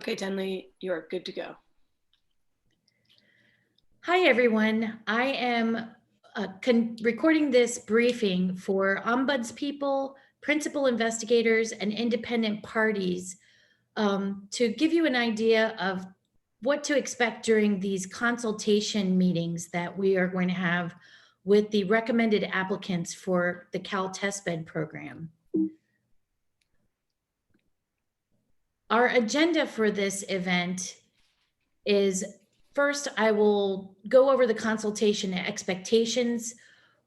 Okay, Denley, you're good to go. Hi, everyone. I am recording this briefing for ombudspeople, principal investigators, and independent parties to give you an idea of what to expect during these consultation meetings that we are going to have with the recommended applicants for the CalTestBed program. Our agenda for this event is first, I will go over the consultation expectations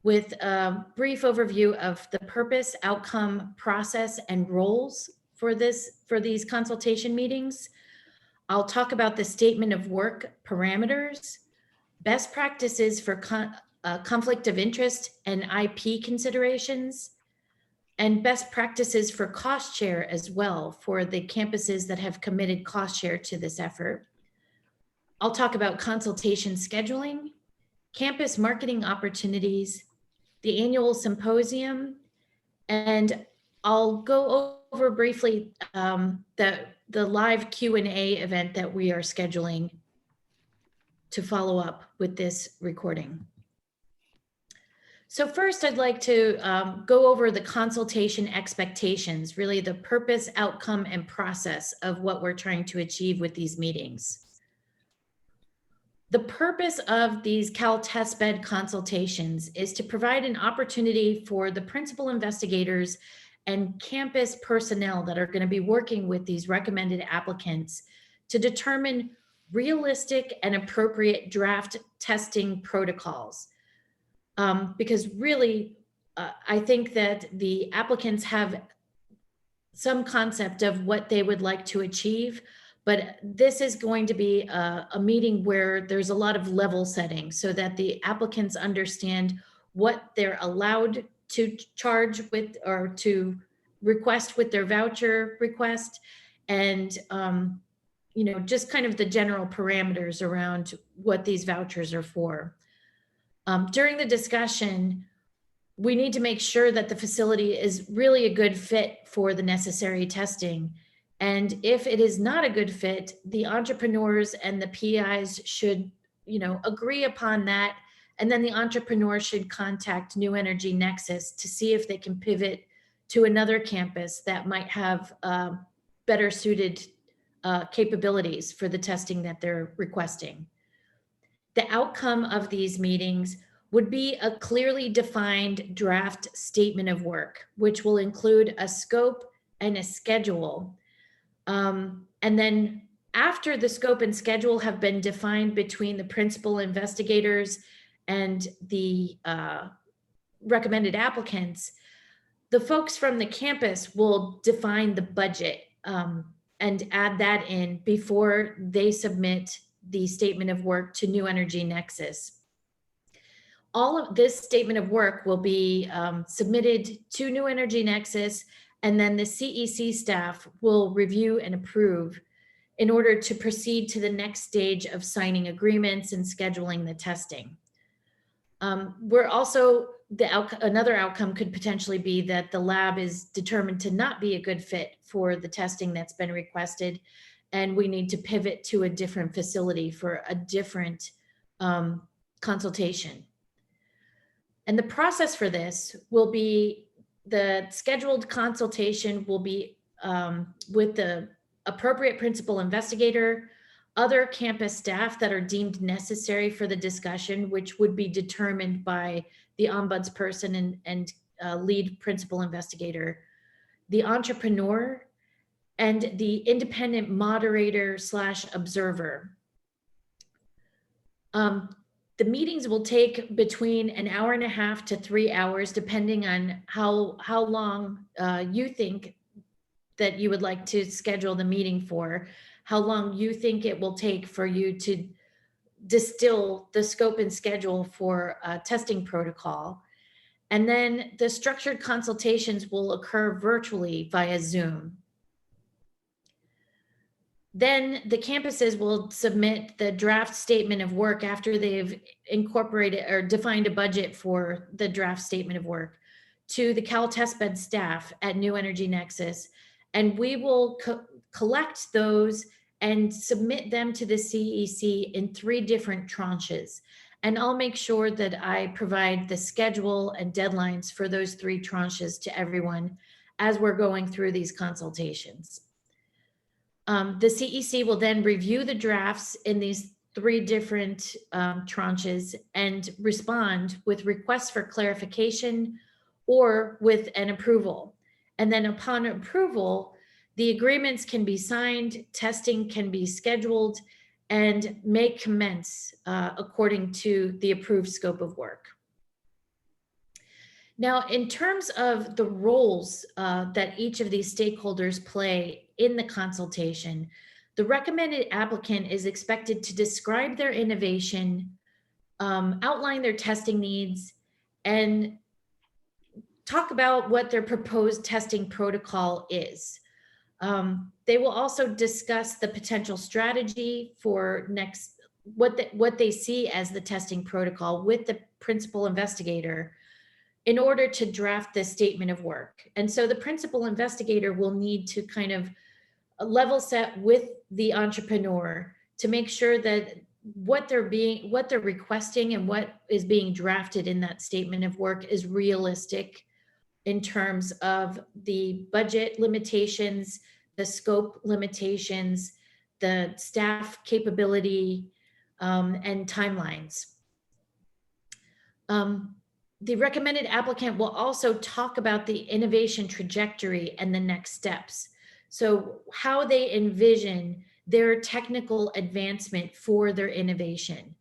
with a brief overview of the purpose, outcome, process, and roles for these consultation meetings. I'll talk about the statement of work parameters, best practices for conflict of interest and IP considerations, and best practices for cost share as well for the campuses that have committed cost share to this effort. I'll talk about consultation scheduling, campus marketing opportunities, the annual symposium, and I'll go over briefly the live Q&A event that we are scheduling to follow up with this recording. So first, I'd like to go over the consultation expectations, really the purpose, outcome, and process of what we're trying to achieve with these meetings. The purpose of these CalTestBed consultations is to provide an opportunity for the principal investigators and campus personnel that are going to be working with these recommended applicants to determine realistic and appropriate draft testing protocols. Because really, I think that the applicants have some concept of what they would like to achieve, but this is going to be a meeting where there's a lot of level setting so that the applicants understand what they're allowed to charge with or to request with their voucher request, and just kind of the general parameters around what these vouchers are for. During the discussion, we need to make sure that the facility is really a good fit for the necessary testing. And if it is not a good fit, the entrepreneurs and the PIs should, agree upon that. And then the entrepreneur should contact New Energy Nexus to see if they can pivot to another campus that might have better suited capabilities for the testing that they're requesting. The outcome of these meetings would be a clearly defined draft statement of work, which will include a scope and a schedule. And then after the scope and schedule have been defined between the principal investigators and the recommended applicants, the folks from the campus will define the budget and add that in before they submit the statement of work to New Energy Nexus. All of this statement of work will be submitted to New Energy Nexus, and then the CEC staff will review and approve in order to proceed to the next stage of signing agreements and scheduling the testing. We're also, another outcome could potentially be that the lab is determined to not be a good fit for the testing that's been requested, and we need to pivot to a different facility for a different consultation. And the process for this will be, the scheduled consultation will be with the appropriate principal investigator, other campus staff that are deemed necessary for the discussion, which would be determined by the ombudsperson and lead principal investigator, the entrepreneur, and the independent moderator / observer. The meetings will take between an hour and a half to 3 hours, depending on how long you think that you would like to schedule the meeting for, how long you think it will take for you to distill the scope and schedule for a testing protocol. And then the structured consultations will occur virtually via Zoom. Then the campuses will submit the draft statement of work after they've incorporated or defined a budget for the draft statement of work to the CalTestBed staff at New Energy Nexus. And we will collect those and submit them to the CEC in 3 different tranches. And I'll make sure that I provide the schedule and deadlines for those 3 tranches to everyone as we're going through these consultations. The CEC will then review the drafts in these 3 different tranches and respond with requests for clarification or with an approval. And then upon approval, the agreements can be signed, testing can be scheduled, and may commence according to the approved scope of work. Now, in terms of the roles that each of these stakeholders play in the consultation, the recommended applicant is expected to describe their innovation, outline their testing needs, and talk about what their proposed testing protocol is. They will also discuss the potential strategy for what they see as the testing protocol with the principal investigator in order to draft the statement of work. And so the principal investigator will need to kind of level set with the entrepreneur to make sure that what they're requesting and what is being drafted in that statement of work is realistic in terms of the budget limitations, the scope limitations, the staff capability, and timelines. The recommended applicant will also talk about the innovation trajectory and the next steps. So how they envision their technical advancement for their innovation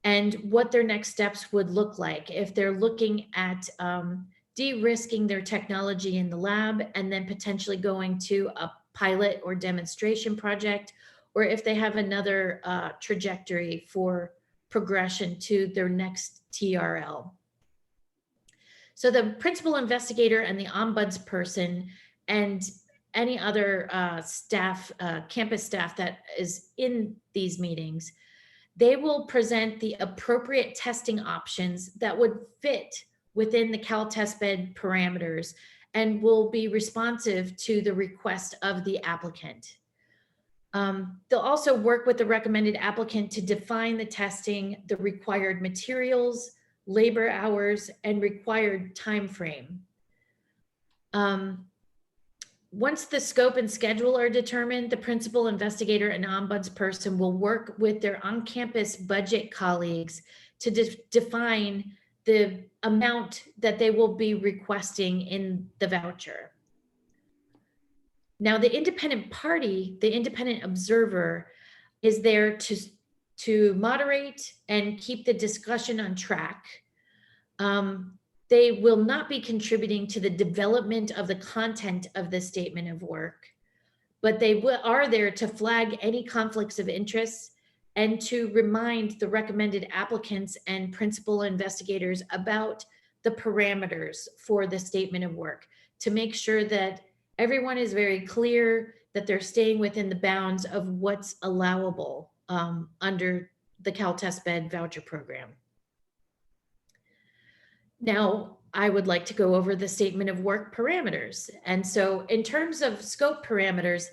and what their next steps would look like if they're looking at de-risking their technology in the lab and then potentially going to a pilot or demonstration project, or if they have another trajectory for progression to their next TRL. So the principal investigator and the ombudsperson and any other staff, campus staff that is in these meetings, they will present the appropriate testing options that would fit within the CalTestBed parameters and will be responsive to the request of the applicant. They'll also work with the recommended applicant to define the testing, the required materials, labor hours, and required time frame. Once the scope and schedule are determined, the principal investigator and ombudsperson will work with their on-campus budget colleagues to define the amount that they will be requesting in the voucher. Now, the independent party, the independent observer, is there to moderate and keep the discussion on track. They will not be contributing to the development of the content of the statement of work, but they are there to flag any conflicts of interest and to remind the recommended applicants and principal investigators about the parameters for the statement of work to make sure that everyone is very clear that they're staying within the bounds of what's allowable under the CalTestBed voucher program. Now, I would like to go over the statement of work parameters. And so in terms of scope parameters,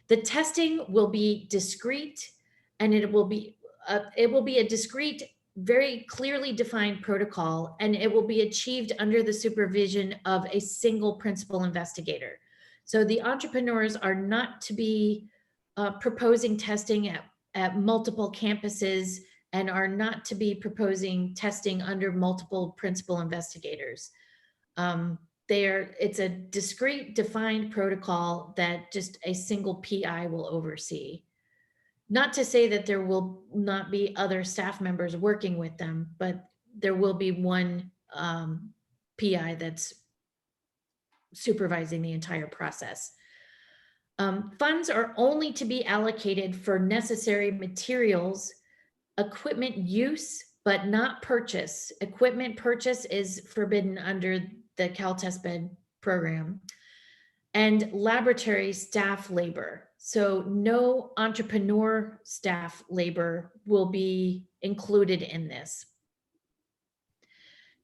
the testing will be discrete and it will be a discrete, very clearly defined protocol, and it will be achieved under the supervision of a single principal investigator. So the entrepreneurs are not to be proposing testing at multiple campuses and are not to be proposing testing under multiple principal investigators. It's a discrete, defined protocol that just a single PI will oversee. Not to say that there will not be other staff members working with them, but there will be one PI that's supervising the entire process. Funds are only to be allocated for necessary materials, equipment use, but not purchase. Equipment purchase is forbidden under the CalTestBed program. And laboratory staff labor. So no entrepreneur staff labor will be included in this.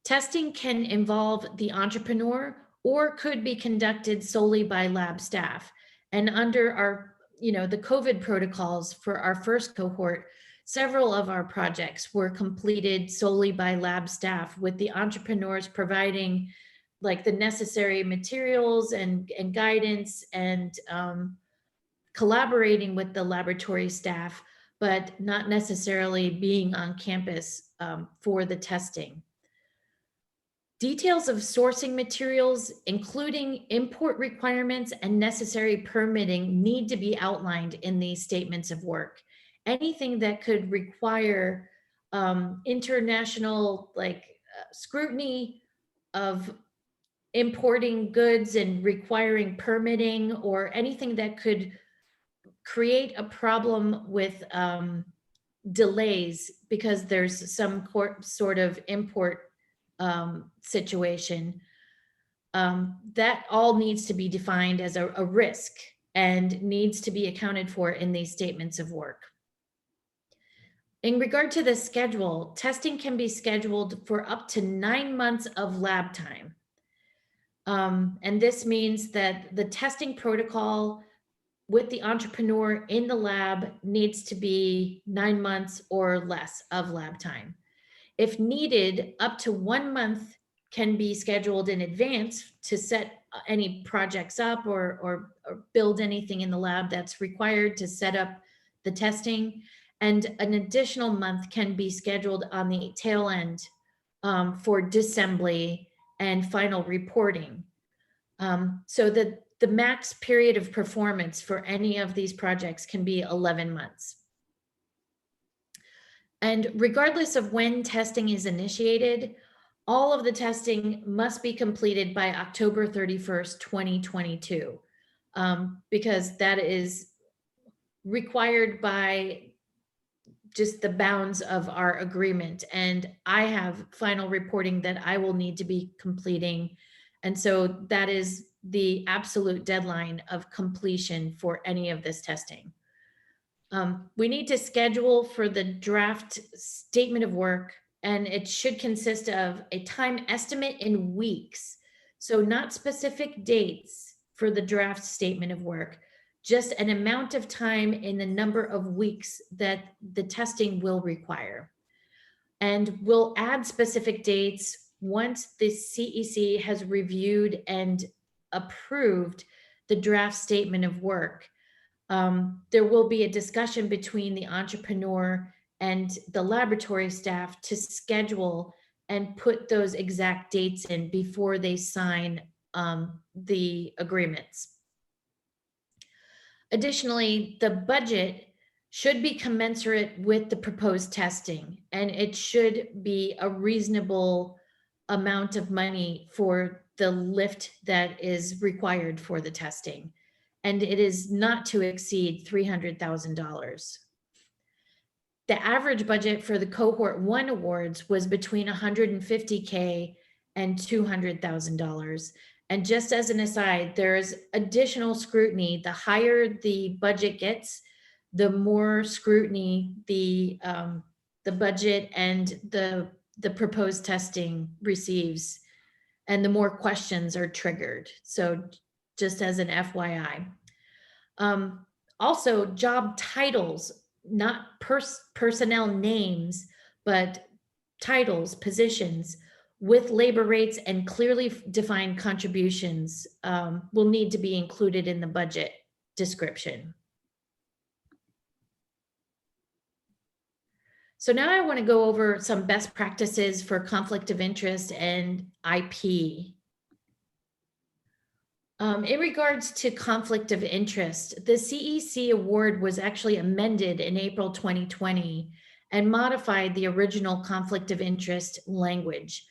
Testing can involve the entrepreneur or could be conducted solely by lab staff. And under our the COVID protocols for our first cohort, several of our projects were completed solely by lab staff, with the entrepreneurs providing like the necessary materials and guidance and collaborating with the laboratory staff, but not necessarily being on campus for the testing. Details of sourcing materials, including import requirements and necessary permitting, need to be outlined in these statements of work. Anything that could require international scrutiny of importing goods and requiring permitting, or anything that could create a problem with delays because there's some sort of import situation, that all needs to be defined as a risk and needs to be accounted for in these statements of work. In regard to the schedule, testing can be scheduled for up to 9 months of lab time. And this means that the testing protocol with the entrepreneur in the lab needs to be 9 months or less of lab time. If needed, up to 1 month can be scheduled in advance to set any projects up or build anything in the lab that's required to set up the testing. And an additional month can be scheduled on the tail end for disassembly and final reporting. So that the max period of performance for any of these projects can be 11 months. And regardless of when testing is initiated, all of the testing must be completed by October 31st, 2022, because that is required by just the bounds of our agreement. And I have final reporting that I will need to be completing. And so that is the absolute deadline of completion for any of this testing. We need to schedule for the draft statement of work, and it should consist of a time estimate in weeks. So not specific dates for the draft statement of work, just an amount of time in the number of weeks that the testing will require. And we'll add specific dates once the CEC has reviewed and approved the draft statement of work. There will be a discussion between the entrepreneur and the laboratory staff to schedule and put those exact dates in before they sign the agreements. Additionally, the budget should be commensurate with the proposed testing, and it should be a reasonable amount of money for the lift that is required for the testing. And it is not to exceed $300,000. The average budget for the cohort 1 awards was between $150K and $200,000. And just as an aside, there is additional scrutiny. The higher the budget gets, the more scrutiny the budget and the proposed testing receives, and the more questions are triggered. So just as an FYI. Also, job titles, not personnel names, but titles, positions with labor rates and clearly defined contributions will need to be included in the budget description. So now I want to go over some best practices for conflict of interest and IP. In regards to conflict of interest, the CEC award was actually amended in April 2020 and modified the original conflict of interest language.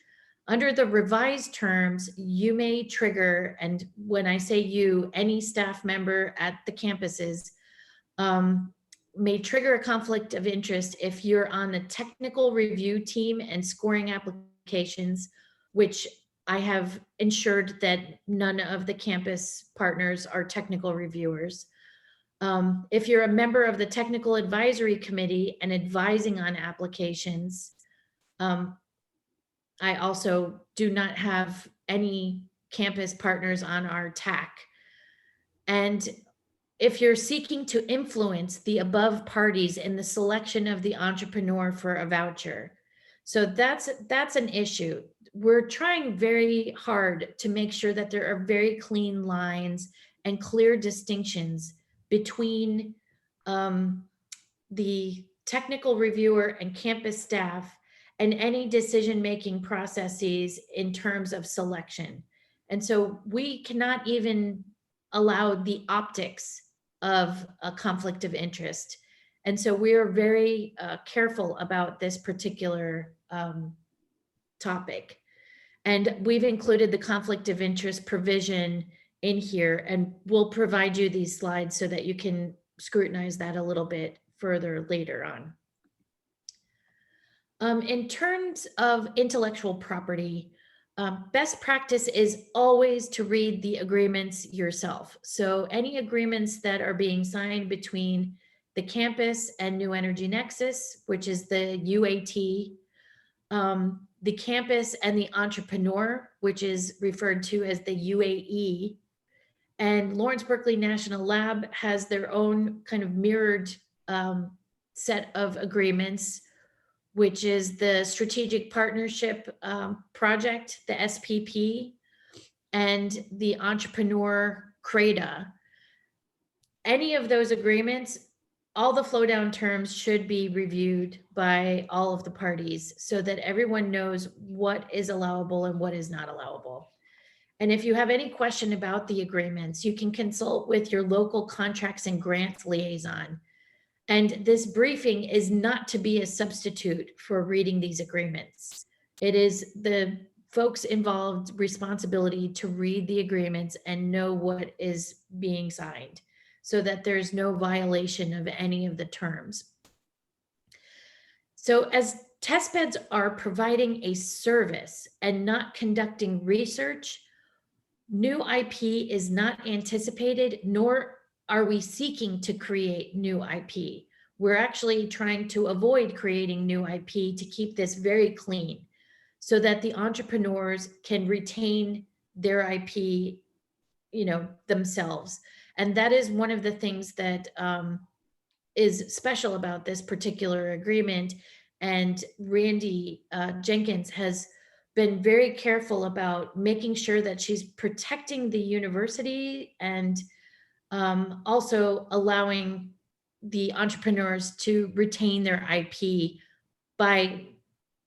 Under the revised terms, you may trigger, and when I say you, any staff member at the campuses may trigger a conflict of interest if you're on the technical review team and scoring applications, which I have ensured that none of the campus partners are technical reviewers. If you're a member of the technical advisory committee and advising on applications, I also do not have any campus partners on our TAC. And if you're seeking to influence the above parties in the selection of the entrepreneur for a voucher. So that's an issue. We're trying very hard to make sure that there are very clean lines and clear distinctions between the technical reviewer and campus staff and any decision-making processes in terms of selection. And so we cannot even allow the optics of a conflict of interest. And so we are very careful about this particular topic. And we've included the conflict of interest provision in here, and we'll provide you these slides so that you can scrutinize that a little bit further later on. In terms of intellectual property, best practice is always to read the agreements yourself. So any agreements that are being signed between the campus and New Energy Nexus, which is the UAT, the campus and the entrepreneur, which is referred to as the UAE, and Lawrence Berkeley National Lab has their own kind of mirrored set of agreements, which is the Strategic Partnership Project, the SPP, and the Entrepreneur CRADA. Any of those agreements, all the flow down terms should be reviewed by all of the parties so that everyone knows what is allowable and what is not allowable. And if you have any question about the agreements, you can consult with your local contracts and grants liaison. And this briefing is not to be a substitute for reading these agreements. It is the folks involved responsibility to read the agreements and know what is being signed so that there's no violation of any of the terms. So as test beds are providing a service and not conducting research, new IP is not anticipated, nor are we seeking to create new IP. We're actually trying to avoid creating new IP to keep this very clean so that the entrepreneurs can retain their IP, themselves. And that is one of the things that is special about this particular agreement. And Randy Jenkins has been very careful about making sure that she's protecting the university and also allowing the entrepreneurs to retain their IP by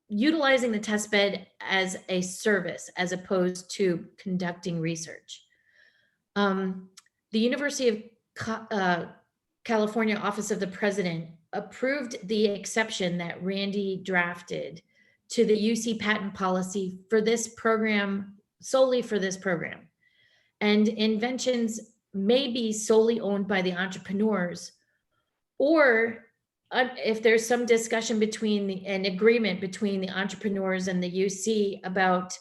utilizing the test bed as a service as opposed to conducting research. The University of California Office of the President approved the exception that Randy drafted to the UC patent policy for this program, solely for this program. And inventions may be solely owned by the entrepreneurs, or if there's some discussion between an agreement between the entrepreneurs and the UC about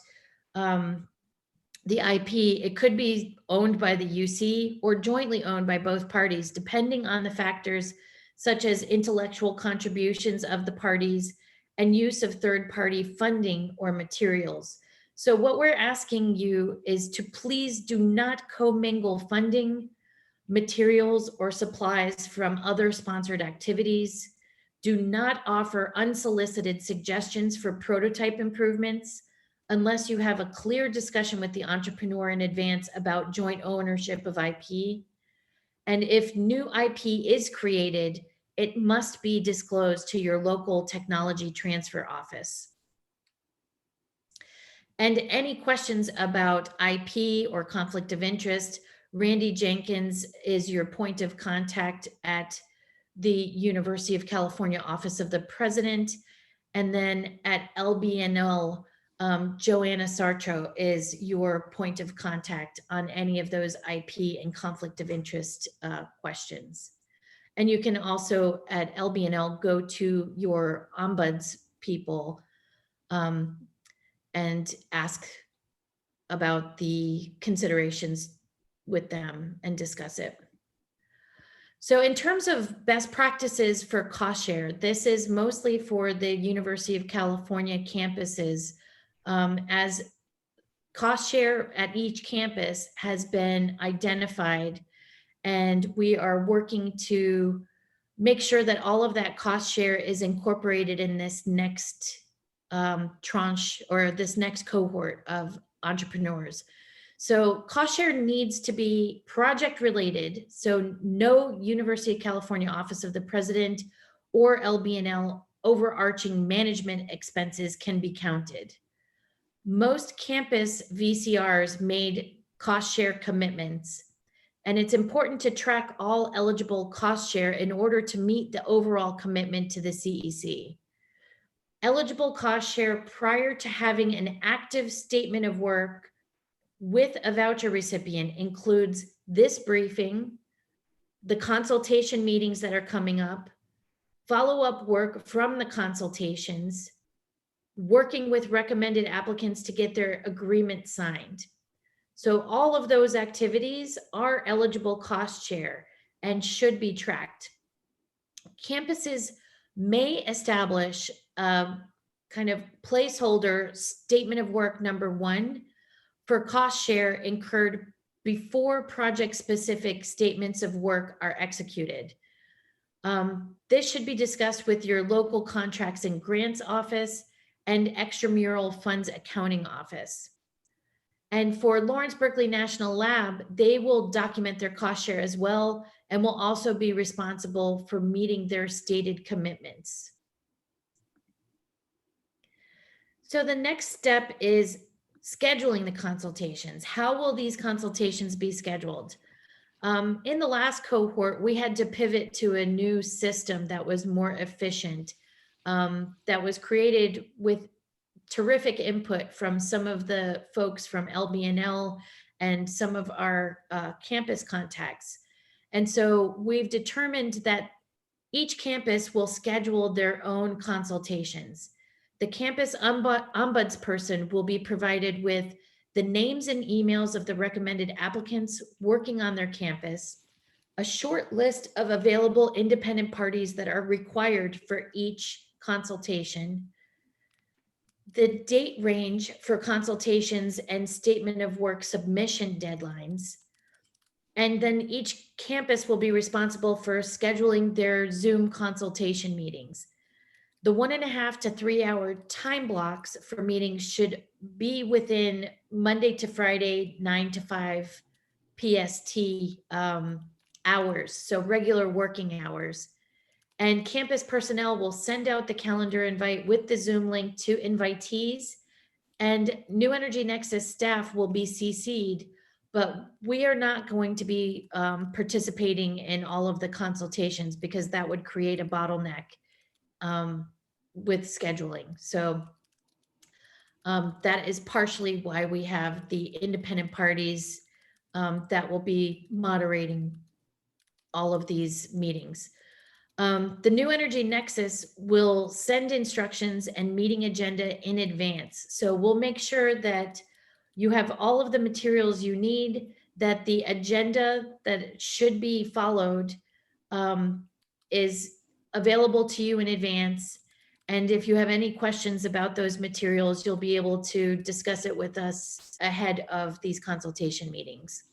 the IP, it could be owned by the UC or jointly owned by both parties, depending on the factors such as intellectual contributions of the parties and use of third-party funding or materials. So what we're asking you is to please do not commingle funding, materials, or supplies from other sponsored activities. Do not offer unsolicited suggestions for prototype improvements unless you have a clear discussion with the entrepreneur in advance about joint ownership of IP. And if new IP is created, it must be disclosed to your local technology transfer office. And any questions about IP or conflict of interest, Randy Jenkins is your point of contact at the University of California Office of the President. And then at LBNL, Joanna Sartro is your point of contact on any of those IP and conflict of interest questions. And you can also at LBNL go to your ombuds people and ask about the considerations with them and discuss it. So in terms of best practices for cost share, this is mostly for the University of California campuses, as cost share at each campus has been identified And we are working to make sure that all of that cost share is incorporated in this next tranche or this next cohort of entrepreneurs. So cost share needs to be project related. So no University of California Office of the President or LB&L overarching management expenses can be counted. Most campus VCRs made cost share commitments, and it's important to track all eligible cost share in order to meet the overall commitment to the CEC. Eligible cost share prior to having an active statement of work with a voucher recipient includes this briefing, the consultation meetings that are coming up, follow-up work from the consultations, working with recommended applicants to get their agreement signed. So all of those activities are eligible cost share and should be tracked. Campuses may establish a kind of placeholder statement of work number 1 for cost share incurred before project-specific statements of work are executed. This should be discussed with your local contracts and grants office and extramural funds accounting office. And for Lawrence Berkeley National Lab, they will document their cost share as well and will also be responsible for meeting their stated commitments. So the next step is scheduling the consultations. How will these consultations be scheduled? In the last cohort, we had to pivot to a new system that was more efficient, that was created with terrific input from some of the folks from LB&L and some of our campus contacts. And so we've determined that each campus will schedule their own consultations. The campus ombudsperson will be provided with the names and emails of the recommended applicants working on their campus, a short list of available independent parties that are required for each consultation, the date range for consultations and statement of work submission deadlines, and then each campus will be responsible for scheduling their Zoom consultation meetings. The 1.5 to 3 hour time blocks for meetings should be within Monday to Friday, 9 to 5 PST hours, so regular working hours. And campus personnel will send out the calendar invite with the Zoom link to invitees, and New Energy Nexus staff will be CC'd, but we are not going to be participating in all of the consultations because that would create a bottleneck with scheduling. So that is partially why we have the independent parties that will be moderating all of these meetings. The New Energy Nexus will send instructions and meeting agenda in advance. So we'll make sure that you have all of the materials you need, that the agenda that should be followed is available to you in advance. And if you have any questions about those materials, you'll be able to discuss it with us ahead of these consultation meetings.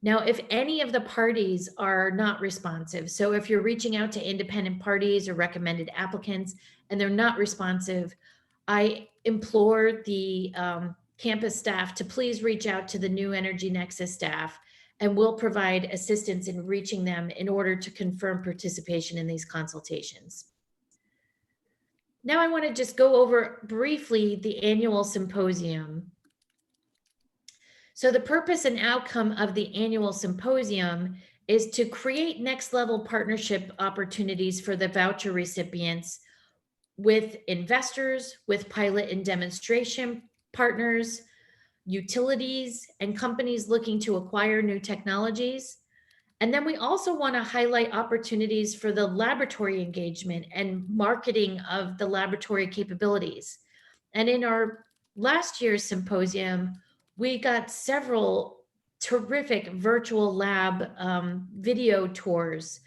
Now, if any of the parties are not responsive, so if you're reaching out to independent parties or recommended applicants and they're not responsive, I implore the campus staff to please reach out to the New Energy Nexus staff, and we'll provide assistance in reaching them in order to confirm participation in these consultations. Now I want to just go over briefly the annual symposium. So the purpose and outcome of the annual symposium is to create next level partnership opportunities for the voucher recipients with investors, with pilot and demonstration partners, utilities, and companies looking to acquire new technologies. And then we also want to highlight opportunities for the laboratory engagement and marketing of the laboratory capabilities. And in our last year's symposium, we got several terrific virtual lab video tours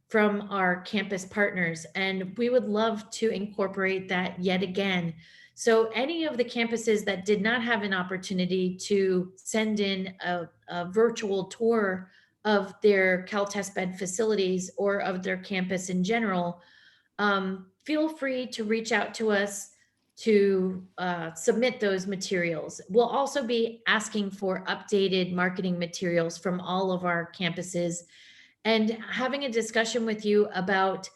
from our campus partners, and we would love to incorporate that yet again. So any of the campuses that did not have an opportunity to send in a virtual tour of their CalTestBed facilities or of their campus in general, feel free to reach out to us to submit those materials. We'll also be asking for updated marketing materials from all of our campuses and having a discussion with you about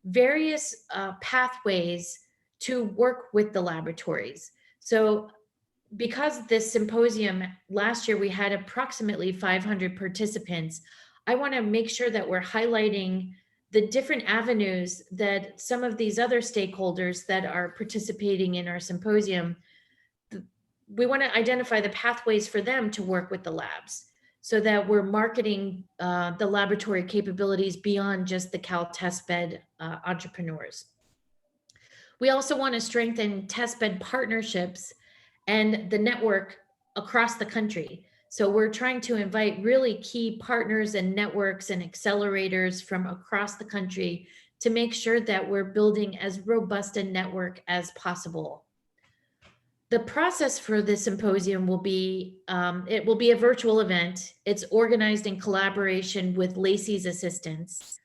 various pathways to work with the laboratories. So because this symposium last year, we had approximately 500 participants, I want to make sure that we're highlighting the different avenues that some of these other stakeholders that are participating in our symposium, we want to identify the pathways for them to work with the labs so that we're marketing the laboratory capabilities beyond just the CalTestBed entrepreneurs. We also want to strengthen testbed partnerships and the network across the country. So we're trying to invite really key partners and networks and accelerators from across the country to make sure that we're building as robust a network as possible. The process for this symposium will be, it will be a virtual event. It's organized in collaboration with Lacey's assistants.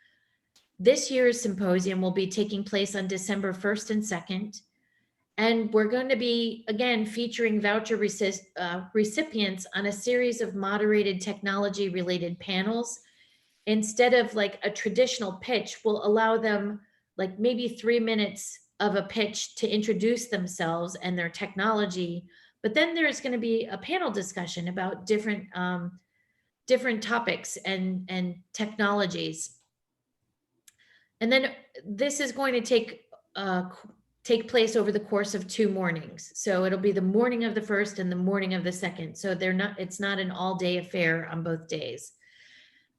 This year's symposium will be taking place on December 1st and 2nd. And we're going to be, again, featuring voucher recipients on a series of moderated technology-related panels. Instead of like a traditional pitch, we'll allow them like maybe 3 minutes of a pitch to introduce themselves and their technology. But then there's going to be a panel discussion about different topics and technologies. And then this is going to take place over the course of 2 mornings. So it'll be the morning of the 1st and the morning of the 2nd. So it's not an all-day affair on both days.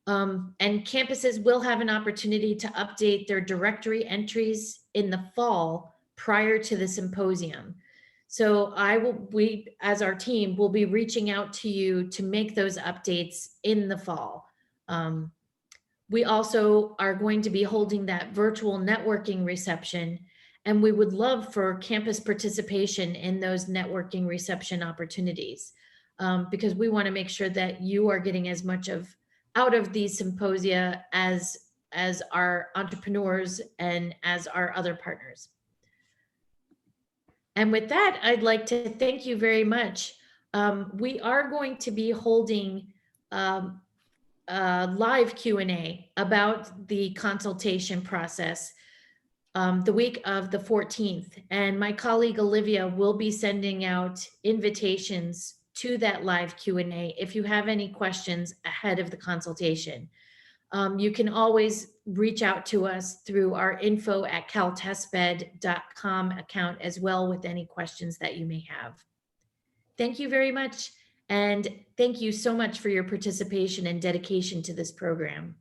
And campuses will have an opportunity to update their directory entries in the fall prior to the symposium. So we, as our team, will be reaching out to you to make those updates in the fall. We also are going to be holding that virtual networking reception, and we would love for campus participation in those networking reception opportunities, because we want to make sure that you are getting as much out of these symposia as our entrepreneurs and as our other partners. And with that, I'd like to thank you very much. We are going to be holding live Q&A about the consultation process the week of the 14th. And my colleague Olivia will be sending out invitations to that live Q&A if you have any questions ahead of the consultation. You can always reach out to us through our info@caltestbed.com account as well with any questions that you may have. Thank you very much. And thank you so much for your participation and dedication to this program.